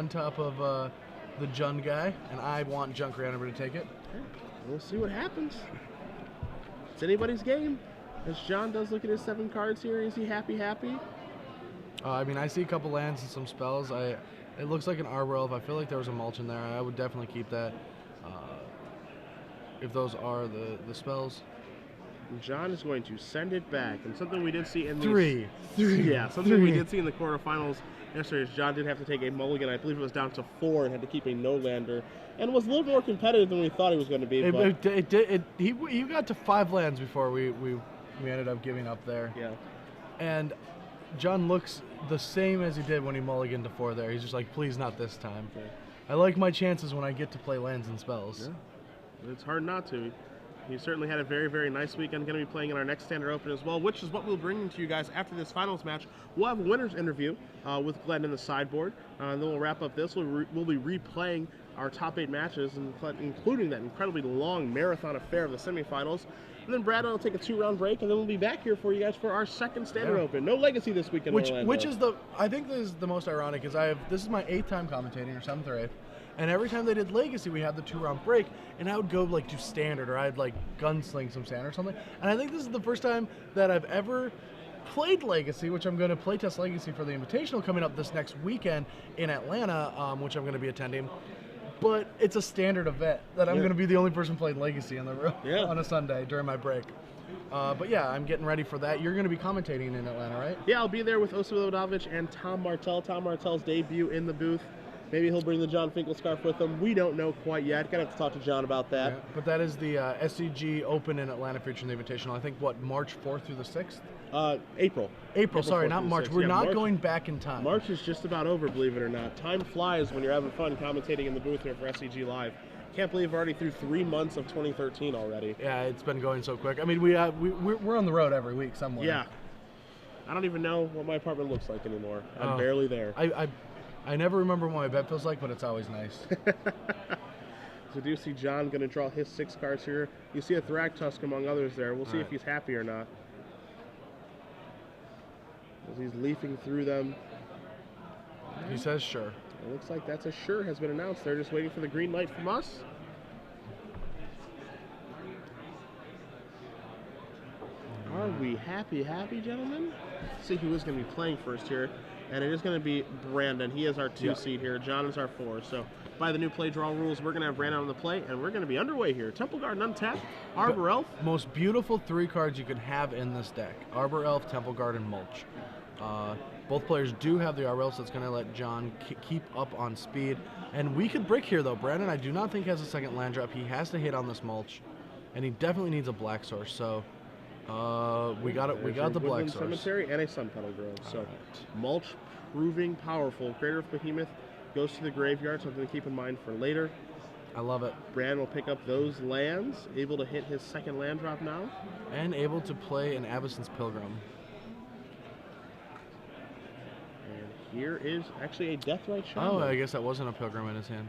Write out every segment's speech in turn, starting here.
on top of the Jund guy, and I want Junk Reanimator to take it. Okay. We'll see what happens. It's anybody's game. As John does look at his 7 cards here, is he happy? I mean, I see a couple lands and some spells. It looks like an Arbor Elf. I feel like there was a mulch in there. I would definitely keep that if those are the spells. John is going to send it back, and something we did see in three. Yeah, something we did see in the quarterfinals yesterday is John did have to take a mulligan. I believe it was down to 4 and had to keep a no-lander, and was a little more competitive than we thought he was going to be. He got to 5 lands before we ended up giving up there. Yeah. And John looks the same as he did when he mulliganed to 4 there. He's just like, please not this time. Okay. I like my chances when I get to play lands and spells. Yeah. It's hard not to. He certainly had a very, very nice weekend. Going to be playing in our next Standard Open as well, which is what we'll bring to you guys after this finals match. We'll have a winner's interview with Glenn in the sideboard. And then we'll wrap up this. We'll be replaying our top 8 matches, including that incredibly long marathon affair of the semifinals. And then Brad and I will take a 2-round break, and then we'll be back here for you guys for our second Standard Open. No Legacy this weekend. Which is I think this is the most ironic, is this is my 8th time commentating, or 7th or 8th. And every time they did Legacy, we had the 2-round break, and I would go like do Standard, or I'd like gunsling some Standard or something. And I think this is the first time that I've ever played Legacy, which I'm going to playtest Legacy for the Invitational coming up this next weekend in Atlanta, which I'm going to be attending. But it's a Standard event that I'm going to be the only person playing Legacy in the room on a Sunday during my break. But yeah, I'm getting ready for that. You're going to be commentating in Atlanta, right? Yeah, I'll be there with Osa Milodovich and Tom Martell. Tom Martell's debut in the booth. Maybe he'll bring the John Finkel scarf with him. We don't know quite yet. Gonna have to talk to John about that. Yeah, but that is the SCG Open in Atlanta featuring the Invitational. I think, what, March 4th through the 6th? April, sorry, not March. We're not going back in time. March is just about over, believe it or not. Time flies when you're having fun commentating in the booth here for SCG Live. Can't believe we're already through 3 months of 2013 already. Yeah, it's been going so quick. I mean, we're on the road every week somewhere. Yeah. I don't even know what my apartment looks like anymore. I'm barely there. I never remember what my bed feels like, but it's always nice. So do you see John going to draw his 6 cards here? You see a Thragtusk among others there. We'll see if he's happy or not. As he's leafing through them. He says sure. It looks like that's a sure has been announced. They're just waiting for the green light from us. Are we happy, gentlemen? Let's see who is going to be playing first here. And it is going to be Brandon. He is our 2 seed here. John is our 4. So by the new play draw rules, we're going to have Brandon on the play, and we're going to be underway here. Temple Garden untapped, Arbor Elf. Most beautiful 3 cards you can have in this deck. Arbor Elf, Temple Garden, Mulch. Both players do have the Arbor Elf, so it's going to let John keep up on speed. And we could brick here, though. Brandon, I do not think has a second land drop. He has to hit on this Mulch, and he definitely needs a black source. So we got it. We got the black source. Cemetery and a Sun Petal Grove. So Mulch proving powerful. Crater of Behemoth goes to the graveyard, something to keep in mind for later. I love it. Brand will pick up those lands, able to hit his second land drop now. And able to play an Abyssin's Pilgrim. And here is actually a Deathrite Shaman. Oh, I guess that wasn't a Pilgrim in his hand.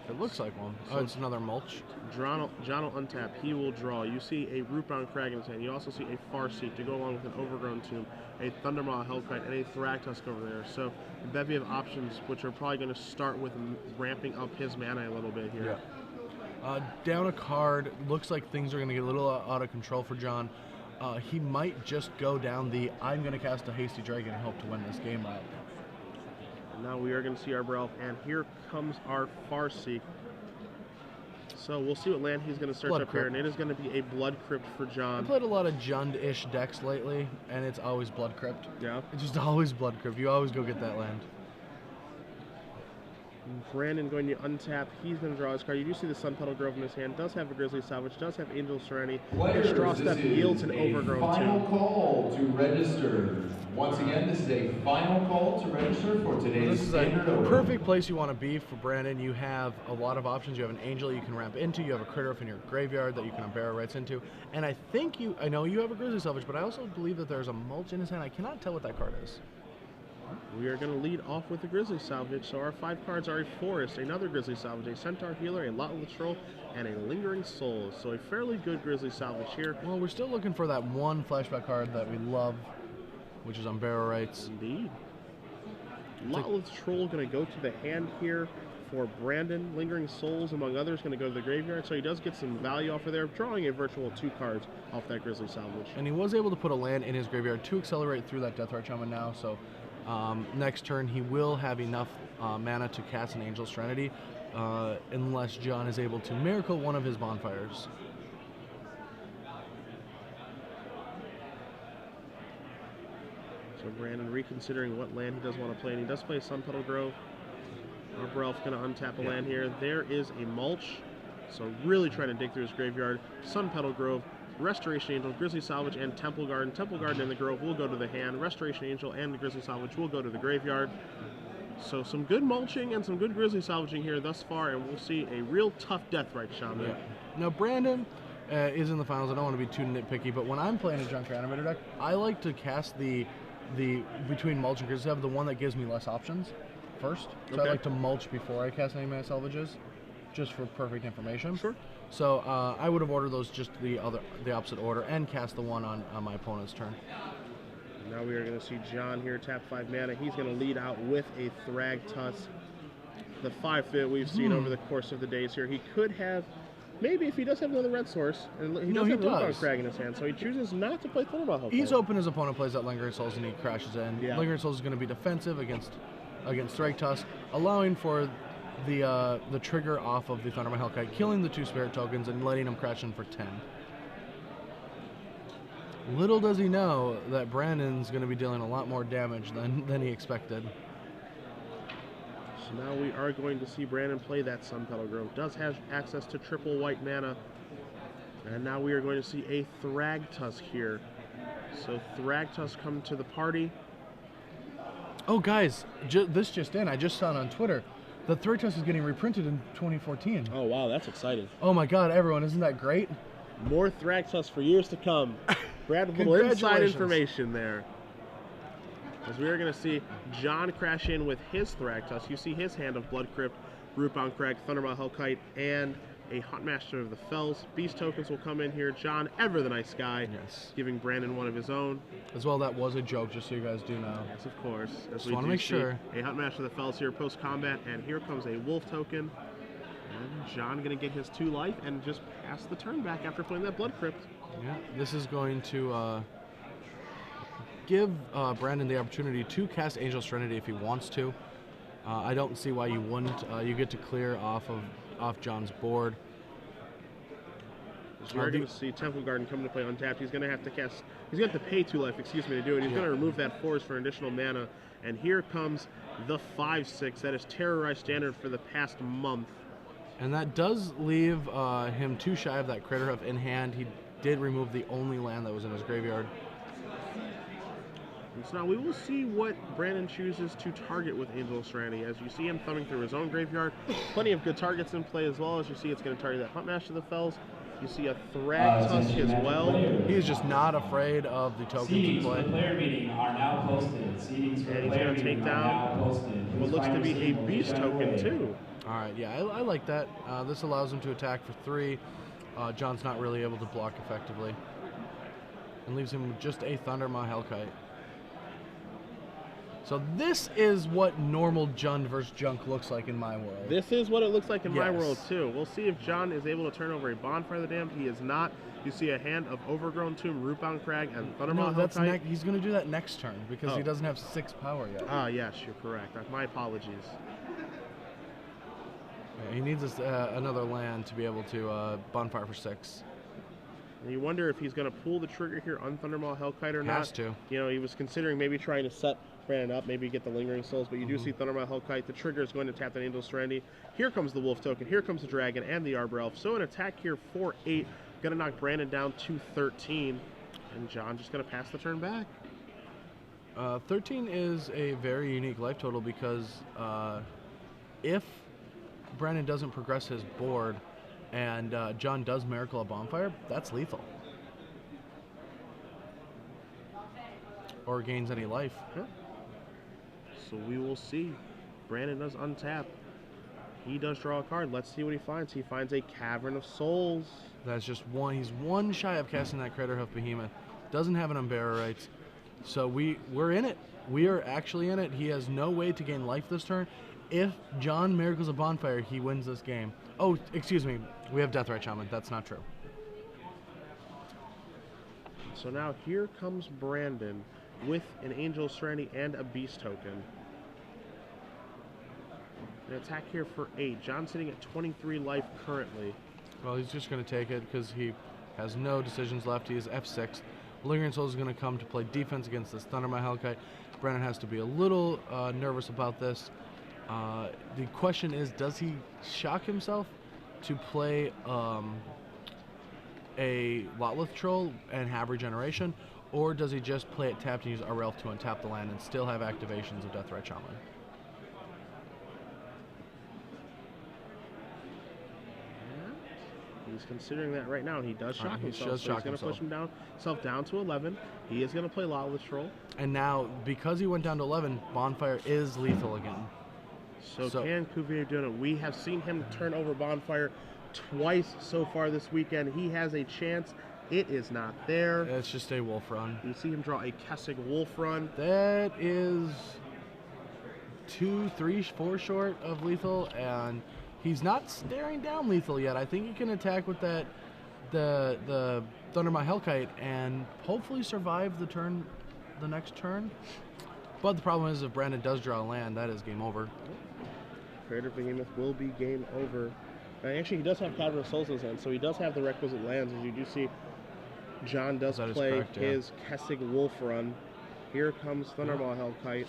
It looks like one. So it's another Mulch. John will untap. He will draw. You see a Rootbound Crag in his hand. You also see a Farseek to go along with an Overgrown Tomb, a Thundermaw Hellkite, and a Thragtusk over there. So a bevy of options, which are probably going to start with ramping up his mana a little bit here. Yeah. Down a card. Looks like things are going to get a little out of control for John. He might just go down the I'm going to cast a Hasty Dragon and hope to win this game route. Now we are going to see Arbor Elf, and here comes our Farseek. So we'll see what land he's going to search up here, and it is going to be a Blood Crypt for John. I've played a lot of Jund-ish decks lately, and it's always Blood Crypt. Yeah. It's just always Blood Crypt. You always go get that land. Brandon going to untap. He's going to draw his card. You do see the Sun Petal Grove in his hand. Does have a Grizzly Salvage. Does have Angel Serenity. His Straw Step yields an Overgrown Final Tomb. call to register. Once again, this is a final call to register for today's Standard Open. This is a perfect place you want to be for Brandon. You have a lot of options. You have an Angel you can ramp into. You have a Critter in your graveyard that you can Barrow Rights into. And I think I know you have a Grizzly Salvage, but I also believe that there's a Mulch in his hand. I cannot tell what that card is. We are going to lead off with the Grizzly Salvage. So our 5 cards are a Forest, another Grizzly Salvage, a Centaur Healer, a Lottless Troll, and a Lingering Soul. So a fairly good Grizzly Salvage here. Well, we're still looking for that one flashback card that we love, which is on Barrow Rights. Indeed. Lotleth's Troll going to go to the hand here for Brandon. Lingering Souls, among others, going to go to the graveyard. So he does get some value off of there, drawing a virtual 2 cards off that Grizzly Salvage. And he was able to put a land in his graveyard to accelerate through that Deathwatch Shaman now. So next turn he will have enough mana to cast an Angel Serenity, unless John is able to miracle one of his bonfires. So Brandon reconsidering what land he does want to play, and he does play Sun Petal Grove. Arbor Elf going to untap a land here. There is a Mulch, so really trying to dig through his graveyard. Sun Petal Grove, Restoration Angel, Grizzly Salvage, and Temple Garden. Temple Garden and the Grove will go to the hand. Restoration Angel and the Grizzly Salvage will go to the graveyard. So some good mulching and some good Grizzly Salvaging here thus far, and we'll see a real tough Deathrite Shaman. Yeah. Now Brandon is in the finals. I don't want to be too nitpicky, but when I'm playing a Junk Animator deck, I like to cast the between mulch and Grizzly, have the one that gives me less options first. So I like to mulch before I cast any of my salvages, just for perfect information. Sure. So I would have ordered those just the opposite order and cast the one on my opponent's turn. Now we are going to see John here tap 5 mana. He's going to lead out with a Thragtusk, the 5th that we've seen over the course of the days here. He could have, maybe if he does have another red source, and he does have Rubon Crag in his hand, so he chooses not to play Thunderbolt Hellkite. He's open. His opponent plays that Lingering Souls and he crashes in. Yeah. Lingering Souls is going to be defensive against Thragtusk, allowing for the trigger off of the Thunderbolt Hellkite, killing the 2 spirit tokens and letting him crash in for 10. Little does he know that Brandon's going to be dealing a lot more damage than he expected. So now we are going to see Brandon play that Sun Petal Grove. Does have access to triple white mana. And now we are going to see a Thragtusk here. So Thragtusk come to the party. Oh, guys, this just in. I just saw it on Twitter. The Thragtusk is getting reprinted in 2014. Oh, wow, that's exciting. Oh, my God, everyone, isn't that great? More Thragtusk for years to come. Brad, a little inside information there. As we are going to see John crash in with his Thragtusk. You see his hand of Blood Crypt, Rootbound Crag, Thunderbolt Hellkite, and a Huntmaster of the Fells. Beast tokens will come in here. John, ever the nice guy, giving Brandon one of his own. As well, that was a joke, just so you guys do know. Yes, of course. Just want to make sure. A Huntmaster of the Fells here post-combat, and here comes a Wolf token. And John going to get his 2 life and just pass the turn back after playing that Blood Crypt. Yeah, this is going to give Brandon the opportunity to cast Angel Serenity if he wants to. I don't see why you wouldn't. You get to clear off John's board. So we're going to see Temple Garden come to play untapped. He's going to have to cast. He's going to have to pay 2 life, excuse me, to do it. He's going to remove that forest for additional mana. And here comes the 5/6 that has terrorized Standard for the past month. And that does leave him 2 shy of that Crater Hoof in hand. He did remove the only land that was in his graveyard. And so now we will see what Brandon chooses to target with Angel Serenity. As you see him thumbing through his own graveyard, plenty of good targets in play as well. As you see, it's going to target that Huntmaster of the Fells. You see a Thragtusk as well. He is just not afraid of the tokens in play. Player meeting are now posted. And he's going to take down what looks to be a Beast token too. All right, yeah, I like that. This allows him to attack for 3. John's not really able to block effectively. And leaves him with just a Thundermaw Hellkite. So this is what normal Jund versus Junk looks like in my world. This is what it looks like in my world too. We'll see if John is able to turn over a Bonfire of the Damned. He is not. You see a hand of Overgrown Tomb, Rootbound Crag, and Thundermaw Hellkite. He's going to do that next turn because he doesn't have 6 power yet. Ah, yes, you're correct. My apologies. Yeah, he needs another land to be able to Bonfire for 6. And you wonder if he's going to pull the trigger here on Thundermaw Hellkite or not. Has to. You know, he was considering maybe trying to set Brandon up, maybe get the Lingering Souls, but you do see Thundermaw Hellkite. The trigger is going to tap that Angel Serenity. Here comes the Wolf token. Here comes the Dragon and the Arbor Elf. So an attack here for 8. Going to knock Brandon down to 13. And John just going to pass the turn back. 13 is a very unique life total because if Brandon doesn't progress his board and John does Miracle a Bonfire, that's lethal. Or gains any life. Yeah. So we will see. Brandon does untap. He does draw a card. Let's see what he finds. He finds a Cavern of Souls. That's just one. He's 1 shy of casting that Crater Hoof Behemoth. Doesn't have an Unbearer Rights. So we're in it. We are actually in it. He has no way to gain life this turn. If John miracles a bonfire, he wins this game. Oh, excuse me. We have Deathrite Shaman. That's not true. So now here comes Brandon with an Angel Serenity and a Beast token. An attack here for 8. John's sitting at 23 life currently. Well, he's just going to take it because he has no decisions left. He is F6. Lingering Soul is going to come to play defense against this Thundermile Hellkite. Brandon has to be a little nervous about this. The question is, does he shock himself to play a Lotleth Troll and have regeneration, or does he just play it tapped and use Arelf to untap the land and still have activations of Deathrite Shaman? He's considering that right now. He does shock he himself. does So shock he's going to push himself. himself down to 11. He is going to play Lotless Troll. And now, because he went down to 11, Bonfire is lethal again. So can Cuvelier do it? We have seen him turn over Bonfire twice so far this weekend. He has a chance. It is not there. It's just a Wolf Run. You see him draw a Kessig Wolf Run. That is 2, 3, 4 short of lethal, and he's not staring down lethal yet. I think he can attack with that the Thundermile Hellkite and hopefully survive the next turn. But the problem is, if Brandon does draw a land, that is game over. Creative Behemoth will be game over. Actually, he does have Cavern of Souls in his hand, so he does have the requisite lands. As you do see, John does play correct, his Kessig Wolf Run. Here comes Thundermile Hellkite.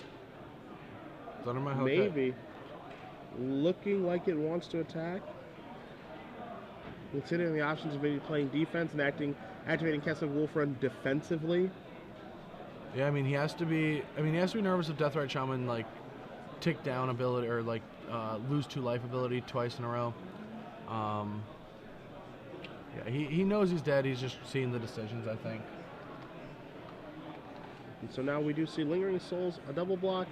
Thundermile Hellkite. Maybe. Looking like it wants to attack. Considering the options of maybe playing defense and activating Kessig Wolf Run defensively. Yeah, I mean he has to be nervous if Deathrite Shaman like tick down ability or like lose 2 life ability twice in a row. Yeah, he knows he's dead. He's just seeing the decisions, I think. And so now we do see Lingering Souls, a double block.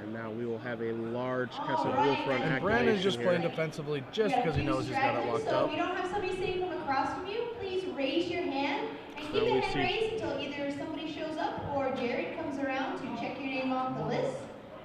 And now we will have a large Kessig Wolf Run activation. And Brandon's just here. playing defensively just because he knows he's got it locked So up. if you don't have somebody sitting from across from you, please raise your hand and keep the hand raised until either somebody shows up or Jared comes around to check your name off the list.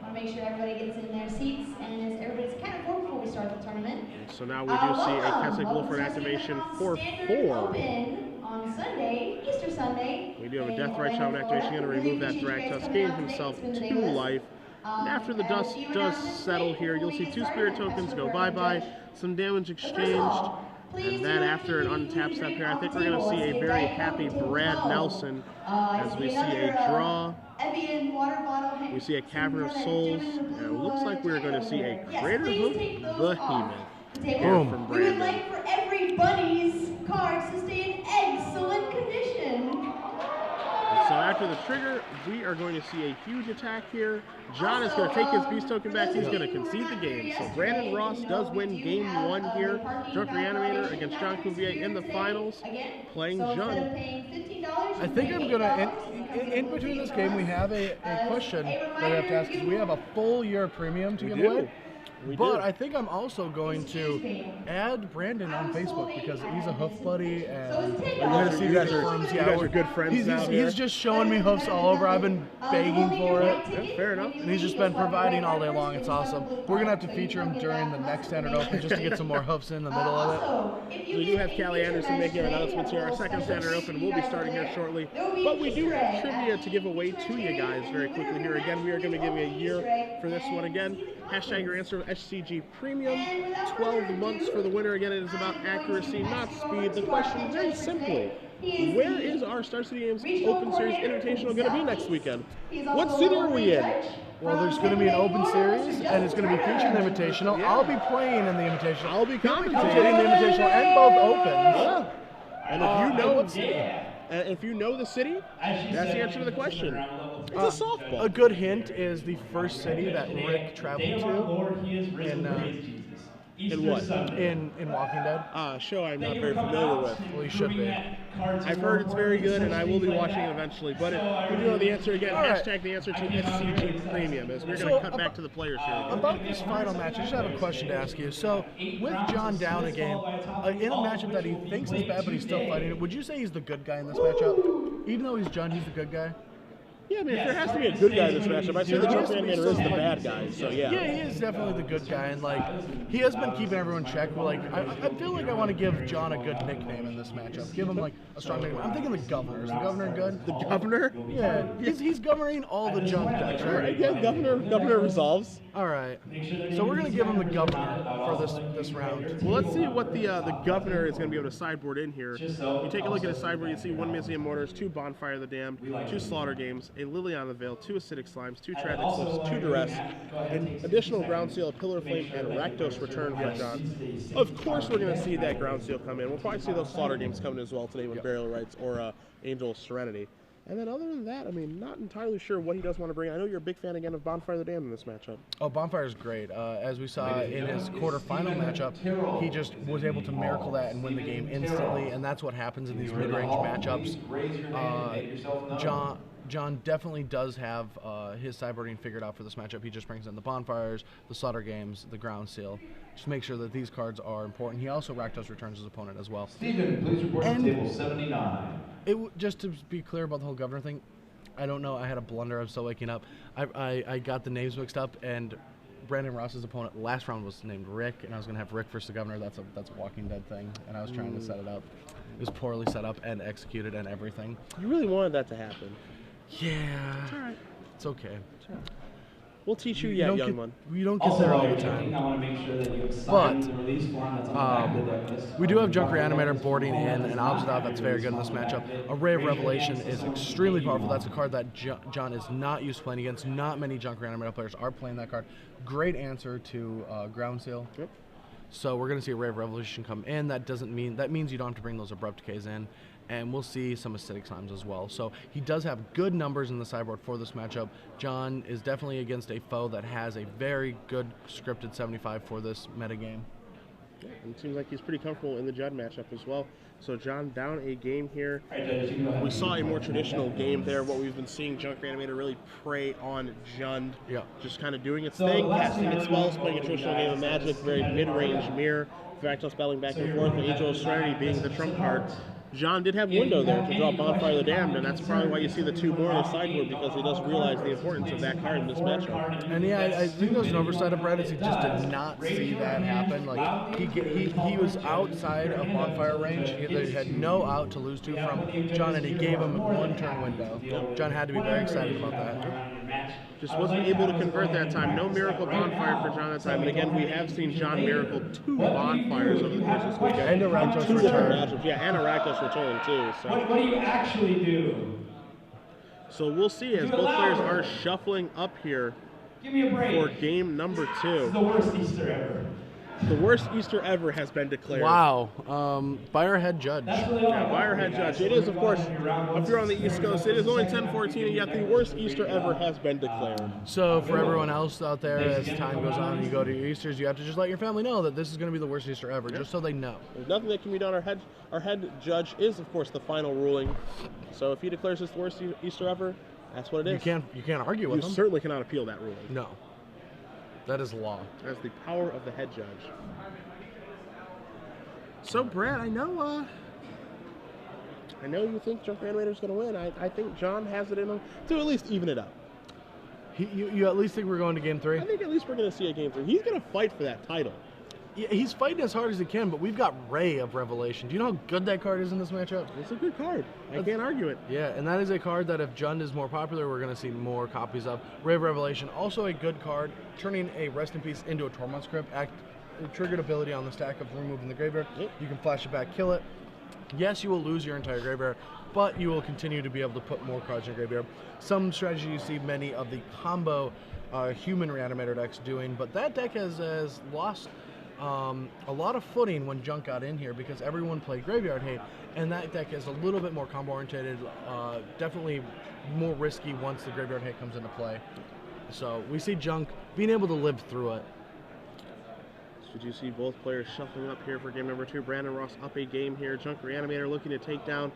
I want to make sure everybody gets in their seats and everybody's accounted for before we start the tournament. So now we do see a Kessig Wolf Run activation for 4. Open on Sunday, Easter Sunday. We do have a Deathrite Shaman activation. Going to remove that Thraktos, gain himself 2 life. And after the dust does settle here, you'll see 2 spirit tokens go bye-bye, some damage exchanged, and then after an untapped step here, I think we're going to see a very happy Brad Nelson as we see a draw. We see a Cavern of Souls, and it looks like we're going to see a Greater Hook Behemoth here from We would Brandon. like for everybody's cards to stay in excellent condition. So after the trigger, we are going to see a huge attack here. John is going to take his Beast token back. He's going to concede the game. So Brandon Ross does win game 1 here. Drunk Reanimator against John Cuvelier in the finals, playing John. I think I'm gonna in between this game we have a question that we have to ask because we have a full year premium to give away. But I think I'm also going to add Brandon on Facebook because he's a hoof buddy, and you're gonna see that forums. You guys are good friends now. He's just showing me hoofs all over. I've been begging for it. Yeah, fair enough. And he's just been providing all day long. It's awesome. We're gonna have to feature him during the next Standard Open just to get some more hoofs in the middle of it. We do have Callie Anderson making announcements here. Our second Standard Open will be starting here shortly. But we do have trivia to give away to you guys very quickly here. Again, we are going to give you a year for this one. Again, hashtag your answer of SCG Premium. 12 months for the winner. Again, it is about accuracy, not speed. The question very simply, where is our Star City Games Open Series Invitational going to be next weekend? What city are we in? Well, there's going to be an Open Series, and it's going to be featuring the Invitational. I'll be playing in the Invitational. I'll be commentating the Invitational and both Opens. Yeah. And if you know the city, that's the answer to the question. It's a softball. A good hint is the first city that Rick traveled to In what? in Walking Dead. Show I'm not very familiar with. Well, you should be. I've heard it's very good, and I will be watching it eventually. But if you do know the answer again, hashtag the answer to SCG Premium, as we're going to cut back to the players here again. About this final match, I just have a question to ask you. So, with John down a game, in a matchup that he thinks is bad, but he's still fighting it, would you say he's the good guy in this matchup? even though he's John, he's the good guy. Yeah, I mean, if there has to be a good guy in this matchup, I'd say the Junk Reanimator is the bad guy, so yeah. Yeah, he is definitely the good guy, and like he has been keeping everyone in check. But like, I feel like I want to give John a good nickname in this matchup. Give him like a strong nickname. I'm thinking the Governor. Is the Governor good? The Governor? Yeah, he's governing all the junk decks, right? Yeah, Governor resolves. All right, so we're gonna give him the Governor for this round. Well, let's see what the Governor is going to be able to sideboard in here. You take a look at his sideboard, you see 1 Museum Mortars, 2 Bonfire of the Damned, 2 Slaughter Games, a Liliana the Veil, 2 Acidic Slimes, 2 Tragic Slips, 2 Duress, an additional Ground Seal, a Pillar of Flame, and Rakdos Return for John. Of course we're going to see that Ground Seal come in. We'll probably see those Slaughter Games come in as well today with Burial Rites or Angel of Serenity. And then other than that, I mean, not entirely sure what he does want to bring. I know you're a big fan again of Bonfire of the Damned in this matchup. Oh, Bonfire is great. As we saw in his quarterfinal matchup, he just was able to miracle that and win the game instantly, and that's what happens in these mid-range matchups. John definitely does have his sideboarding figured out for this matchup. He just brings in the Bonfires, the Slaughter Games, the Ground Seal. Just make sure that these cards are important. He also Rakdos returns his opponent as well. Steven, please report to table 79. Just to be clear about the whole Governor thing, I don't know. I had a blunder. I was still waking up. I got the names mixed up, and Brandon Ross's opponent last round was named Rick, and I was going to have Rick versus the Governor. That's a Walking Dead thing, and I was trying to set it up. It was poorly set up and executed and everything. You really wanted that to happen. Yeah. It's all right. It's okay. It's all right. We'll teach you yet, young one. We don't get there all the time. I want to make sure that you sign the release form that's on the back of the deck list. We do have Junk Reanimator boarding in, and opposite out that's very good in this matchup. Array of Revelation is extremely powerful. That's a card that John is not used to playing against. Not many Junk Reanimator players are playing that card. Great answer to Ground Seal. Yep. So we're going to see Array of Revelation come in. That means you don't have to bring those Abrupt Decays in. And we'll see some Acidic Slimes as well. So he does have good numbers in the sideboard for this matchup. John is definitely against a foe that has a very good scripted 75 for this metagame. Yeah, and it seems like he's pretty comfortable in the Judd matchup as well. So John down a game here. We saw a more traditional game there. What we've been seeing Junk Reanimator really prey on Jund. Yeah. Just kind of doing its thing, casting its spells, playing a traditional game of Magic, very mid-range mirror, Fractal spelling back and forth, with Angel of Serenity being the trump card. John did have window there to draw Bonfire of the Damned, and that's probably why you see the 2 more on the sideboard, because he does realize the importance of that card in this matchup. And yeah, I think there's an oversight of Brad. He just did not see that happen. Like he was outside of Bonfire range. He had no out to lose to from John, and he gave him a 1-turn window. John had to be very excited about that. Just wasn't able to convert that time. No Miracle Bonfire for John that time. And again, we have seen John miracle 2 Bonfires over the course of this weekend. And a Rakdos return. Yeah, and a Rakdos return too. So. What do you actually do? So we'll see as both players are shuffling up here Give me a break. for game number 2. This is the worst Easter ever. The worst Easter ever has been declared. Wow. By our head judge. Yeah, by our head judge. It is, of course, if you're on the East Coast, it is only 10:14, and yet the worst Easter ever has been declared. So for everyone else out there, as time goes on and you go to your Easters, you have to just let your family know that this is going to be the worst Easter ever, just so they know. There's nothing that can be done. Our head judge is, of course, the final ruling. So if he declares this the worst Easter ever, that's what it is. You can't argue with him. You certainly cannot appeal that ruling. No. That is law. That's the power of the head judge. So, Brad, I know you think Junk Reanimator's going to win. I think John has it in him to at least even it up. You at least think we're going to game 3? I think at least we're going to see a game 3. He's going to fight for that title. Yeah, he's fighting as hard as he can, but we've got Ray of Revelation. Do you know how good that card is in this matchup? It's a good card. I can't argue it. Yeah, and that is a card that if Jund is more popular, we're going to see more copies of. Ray of Revelation, also a good card, turning a Rest in Peace into a Tormund script. Triggered ability on the stack of removing the graveyard. Yep. You can flash it back, kill it. Yes, you will lose your entire graveyard, but you will continue to be able to put more cards in your graveyard. Some strategy you see many of the combo human Reanimator decks doing, but that deck has lost a lot of footing when Junk got in here because everyone played Graveyard Hate, and that deck is a little bit more combo oriented, definitely more risky once the Graveyard Hate comes into play. So we see Junk being able to live through it. So you see both players shuffling up here for game number 2. Brandon Ross up a game here. Junk Reanimator looking to take down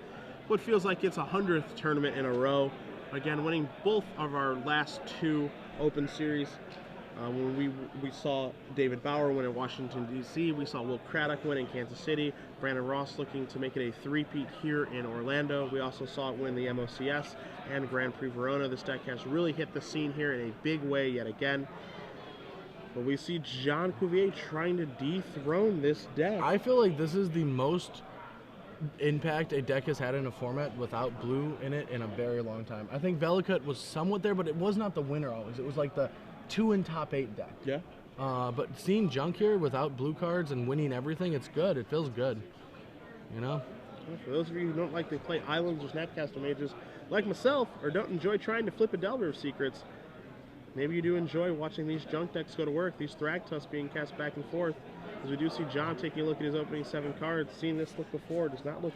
what feels like it's a 100th tournament in a row. Again, winning both of our last 2 Open Series. When we saw David Bauer win in Washington, D.C., we saw Will Craddock win in Kansas City, Brandon Ross looking to make it a three-peat here in Orlando. We also saw it win the MOCS and Grand Prix Verona. This deck has really hit the scene here in a big way yet again. But we see John Cuvelier trying to dethrone this deck. I feel like this is the most impact a deck has had in a format without blue in it in a very long time. I think Velikut was somewhat there, but it was not the winner always. It was like the 2 in top 8 deck. Yeah. But seeing Junk here without blue cards and winning everything, it's good. It feels good. You know? For those of you who don't like to play Islands or Snapcaster Mages, like myself, or don't enjoy trying to flip a Delver of Secrets, maybe you do enjoy watching these Junk decks go to work, these Thragtusk being cast back and forth. As we do see John taking a look at his opening 7 cards, seeing this look before, does not look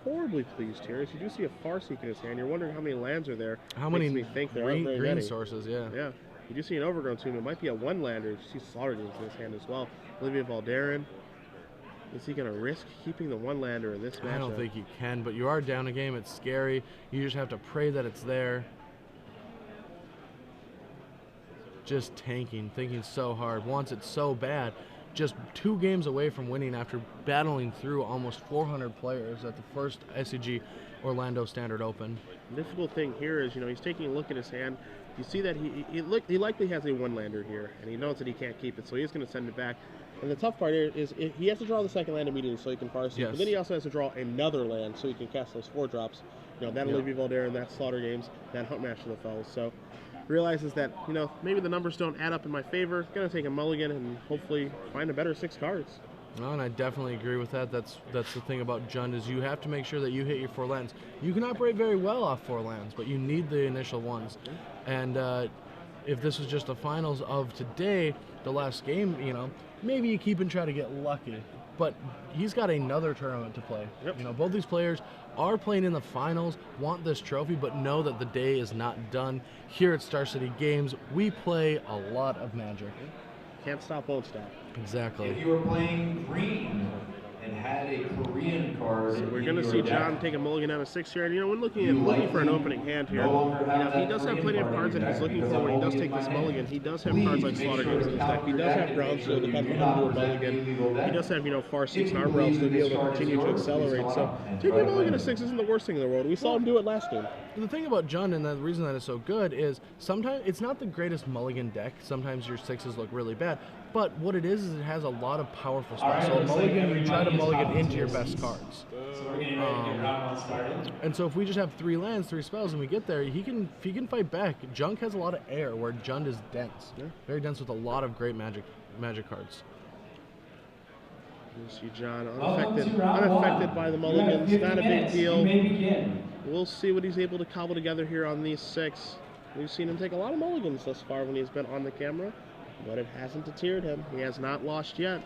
horribly pleased here. As you do see a Farseek in his hand, you're wondering how many lands are there. How many green sources, yeah. Yeah. You do see an Overgrown Tomb. It might be a 1-lander. You see Slaughter Games in his hand as well. Olivia Valderin. Is he going to risk keeping the 1-lander in this matchup? I don't think he can, but you are down a game. It's scary. You just have to pray that it's there. Just thinking so hard. Wants it so bad. Just 2 games away from winning after battling through almost 400 players at the first SCG Orlando Standard Open. The difficult thing here is, he's taking a look at his hand. You see that he likely has a 1-lander here, and he knows that he can't keep it, so he's going to send it back. And the tough part here is he has to draw the second land immediately so he can Farseek, yes. But then he also has to draw another land so he can cast those 4 drops. That Olivia Valderin, that Slaughter Games, that Huntmaster of the Fells. So realizes that, maybe the numbers don't add up in my favor. Going to take a mulligan and hopefully find a better 6 cards. No, and I definitely agree with that. That's the thing about Jund is you have to make sure that you hit your 4 lands. You can operate very well off 4 lands, but you need the initial ones. And if this was just the finals of today, the last game, maybe you keep and try to get lucky. But he's got another tournament to play. Yep. Both these players are playing in the finals, want this trophy, but know that the day is not done. Here at Star City Games, we play a lot of Magic. Can't stop, won't stop. Exactly. If you were playing green and had a Korean card, so we're going to see John take a mulligan out of 6 here. And when looking for an opening hand here, he does have plenty of cards that he's looking for when he does take this mulligan. He does have cards like Slaughter Games in his deck. He does have Groundswell to kind of undo a mulligan. He does have, Farseeks and Arbor Elves to be able to continue to accelerate. So taking a mulligan at 6 isn't the worst thing in the world. We saw him do it last game. The thing about Jund, and the reason that it's so good, is sometimes it's not the greatest mulligan deck. Sometimes your 6s look really bad. But what it is it has a lot of powerful spells. So a mulligan, you try to mulligan into your best cards. So we're getting ready to get round 1 started. And so if we just have 3 lands, 3 spells, and we get there, if he can fight back. Junk has a lot of air, where Jund is dense. Yeah. Very dense with a lot of great magic cards. You see John unaffected by the mulligans. Not a big deal. We'll see what he's able to cobble together here on these 6. We've seen him take a lot of mulligans thus far when he's been on the camera, but it hasn't deterred him. He has not lost yet.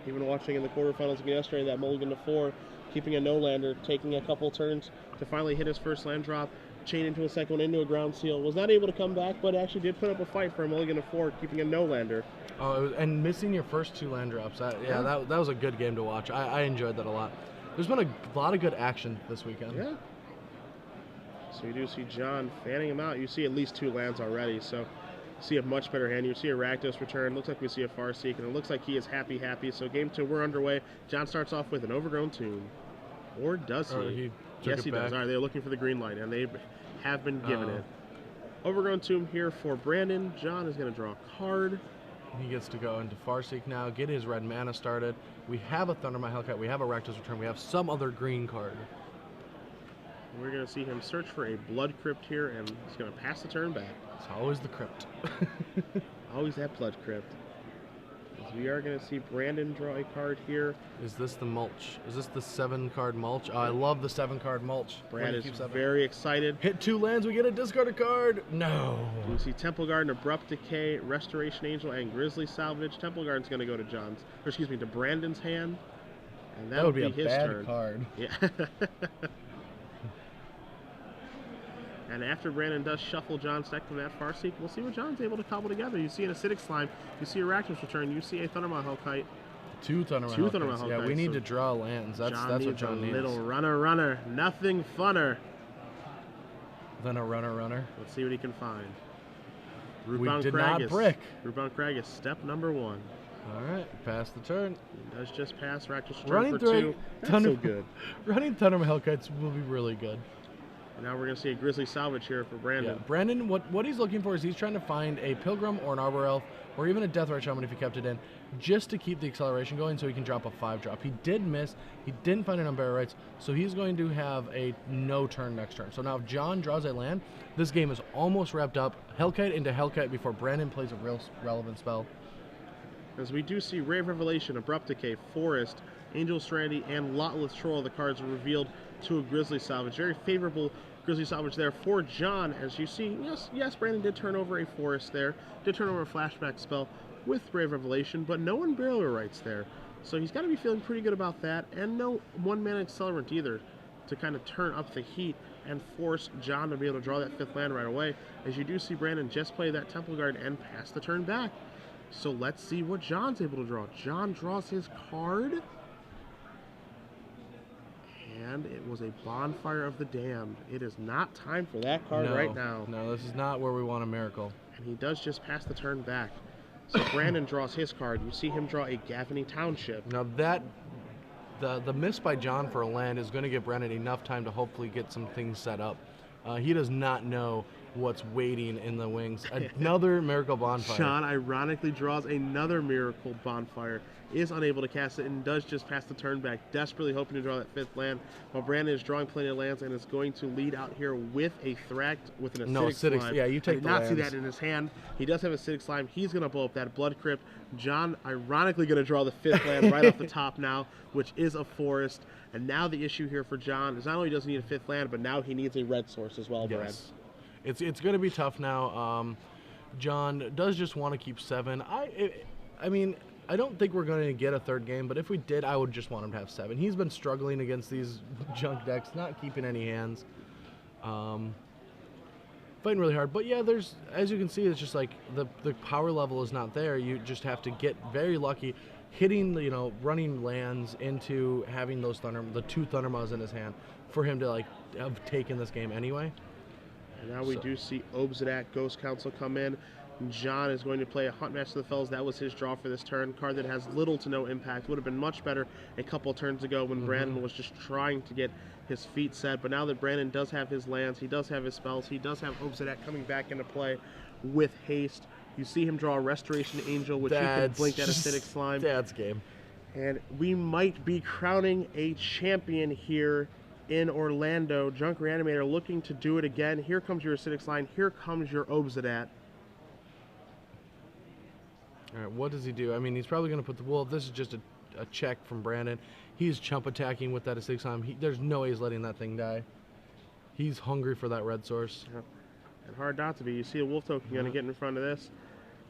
Even watching in the quarterfinals of yesterday, that mulligan to 4, keeping a no-lander, taking a couple turns to finally hit his first land drop, chain into a second one, into a ground seal. Was not able to come back, but actually did put up a fight for a mulligan to 4, keeping a no-lander. Oh, and missing your first 2 land drops. That was a good game to watch. I enjoyed that a lot. There's been a lot of good action this weekend. Yeah. So you do see John fanning him out. You see at least 2 lands already, so you see a much better hand. You see a Rakdos return. Looks like we see a Farseek, and it looks like he is happy. So game 2, we're underway. John starts off with an Overgrown Tomb. Or does he? Yes, he does. All right, they're looking for the green light, and they have been given it. Overgrown Tomb here for Brandon. John is going to draw a card. He gets to go into Farseek now, get his red mana started. We have a Thundermaw Hellcat, we have a Rakdos return, we have some other green card. We're going to see him search for a Blood Crypt here, and he's going to pass the turn back. It's always the Crypt. Always that Blood Crypt. As we are going to see Brandon draw a card here. Is this the mulch? Is this the 7-card mulch? Oh, I love the 7-card mulch. Brad is very excited. Hit 2 lands, we get a discarded card. No. We see Temple Garden, Abrupt Decay, Restoration Angel, and Grizzly Salvage. Temple Garden's going to go to to Brandon's hand. And that would be a his bad turn. Card. Yeah. And after Brandon does shuffle John's deck from that Farseek, we'll see what John's able to cobble together. You see an Acidic Slime, you see a Rakdos return, you see a Thundermaw Hellkite. 2 Thundermaw Hellkites. Yeah, we need to draw lands. That's what John needs. Little runner. Nothing funner. than a runner. Let's see what he can find. We did not brick. Rootbound Crag is step number 1. All right, pass the turn. He does just pass. Rakdos return Running for through 2. That's so good. Running Thunderma Hellkites will be really good. Now we're going to see a Grizzly Salvage here for Brandon. Yeah, Brandon, what he's looking for is he's trying to find a Pilgrim or an Arbor Elf or even a Deathray Shaman if he kept it in, just to keep the acceleration going so he can drop a 5-drop. He did miss. He didn't find an Unburial Rites, so he's going to have a no turn next turn. So now if John draws a land, this game is almost wrapped up. Hellkite into Hellkite before Brandon plays a real relevant spell. As we do see Rave Revelation, Abrupt Decay, Forest, Angel Serenity, and Lotless Troll, the cards are revealed to a Grizzly Salvage. Very favorable Grizzly Salvage there for John. As you see, yes, Brandon did turn over a Forest there, did turn over a flashback spell with Rave Revelation, but no Unburial Rites there. So he's got to be feeling pretty good about that, and no 1-mana Accelerant either to kind of turn up the heat and force John to be able to draw that 5th land right away. As you do see Brandon just play that Temple Guard and pass the turn back. So let's see what John's able to draw. John draws his card. And it was a Bonfire of the Damned. It is not time for that card right now. No, this is not where we want a miracle. And he does just pass the turn back. So Brandon draws his card. You see him draw a Gavany Township. Now that, the miss by John for a land is going to give Brandon enough time to hopefully get some things set up. He does not know what's waiting in the wings. Another Miracle Bonfire. John ironically draws another Miracle Bonfire, is unable to cast it, and does just pass the turn back, desperately hoping to draw that 5th land, while Brandon is drawing plenty of lands and is going to lead out here with a Thract with an Acidic Slime. Yeah, you take the lands. I did not see that in his hand. He does have Acidic Slime. He's going to blow up that Blood Crypt. John ironically going to draw the 5th land right off the top now, which is a Forest. And now the issue here for John is not only does he need a 5th land, but now he needs a red source as well, Brad. Yes. It's going to be tough now. John does just want to keep 7. I mean, I don't think we're going to get a 3rd game, but if we did, I would just want him to have 7. He's been struggling against these junk decks, not keeping any hands. Fighting really hard. But yeah, as you can see, it's just like the power level is not there. You just have to get very lucky, hitting, running lands into having those the 2 Thundermaws in his hand for him to have taken this game anyway. And now we do see Obsidian Ghost Council come in. John is going to play a Huntmaster of the Fells. That was his draw for this turn. Card that has little to no impact. Would have been much better a couple turns ago when Brandon was just trying to get his feet set. But now that Brandon does have his lands, he does have his spells, he does have Obsidian coming back into play with haste. You see him draw a Restoration Angel, which he can blink that Acidic Slime. That's game. And we might be crowning a champion here in Orlando. Junk Reanimator looking to do it again. Here comes your Acidic Slime. Here comes your Obsidian. All right, what does he do? I mean, he's probably going to put the wolf. This is just a check from Brandon. He's chump attacking with that Acidic Slime. There's no way he's letting that thing die. He's hungry for that red source. Yep. And hard not to be. You see a wolf token going to get in front of this.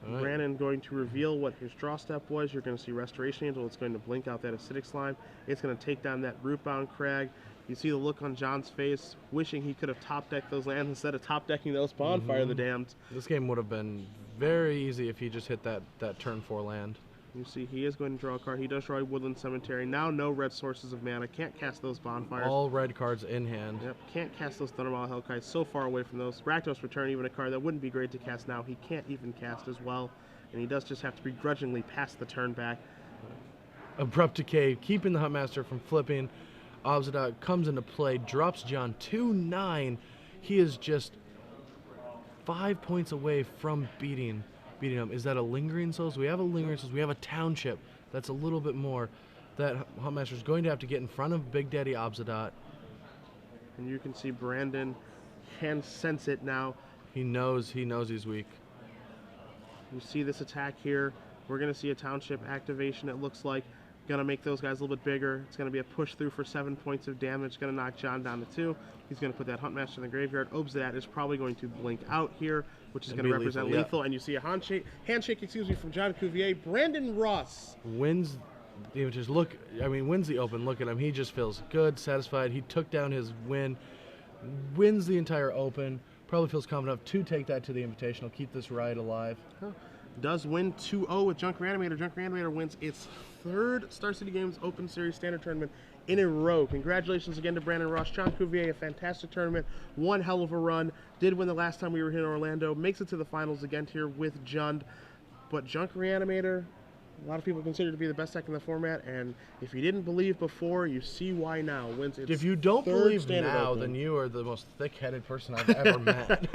Right. Brandon going to reveal what his draw step was. You're going to see Restoration Angel. It's going to blink out that Acidic Slime. It's going to take down that Rootbound Crag. You see the look on John's face, wishing he could have top-decked those lands instead of top-decking those Bonfire of the Damned. This game would have been very easy if he just hit that turn 4 land. You see he is going to draw a card. He does draw a Woodland Cemetery. Now no red sources of mana. Can't cast those Bonfires. All red cards in hand. Yep. Can't cast those Thundermaw Hellkites. So far away from those. Rakdos Return, even a card that wouldn't be great to cast now. He can't even cast as well. And he does just have to begrudgingly pass the turn back. Abrupt Decay, keeping the Huntmaster from flipping. Obsidian comes into play, drops John 2-9. He is just 5 points away from beating him. Is that a Lingering Souls? We have a Lingering Souls. We have a Township. That's a little bit more. That Huntmaster is going to have to get in front of Big Daddy Obsidian. And you can see Brandon can sense it now. He knows he's weak. You see this attack here. We're going to see a Township activation, it looks like. Going to make those guys a little bit bigger. It's going to be a push through for 7 points of damage. Going to knock John down to 2. He's going to put that Huntmaster in the graveyard. Obsidian is probably going to blink out here, which is going to represent lethal. And you see a handshake, from John Cuvelier. Brandon Ross wins the wins the open. Look at him. He just feels good, satisfied. He took down his win, wins the entire open. Probably feels confident enough to take that to the Invitational, keep this ride alive. Does win 2-0 with Junk Reanimator. Junk Reanimator wins its 3rd Star City Games Open Series Standard Tournament in a row. Congratulations again to Brandon Ross. John Cuvelier, a fantastic tournament, one hell of a run. Did win the last time we were here in Orlando. Makes it to the finals again here with Jund. But Junk Reanimator, a lot of people consider to be the best deck in the format, and if you didn't believe before, you see why now. Wins its If you don't third believe standard now, open. then you are the most thick-headed person I've ever met.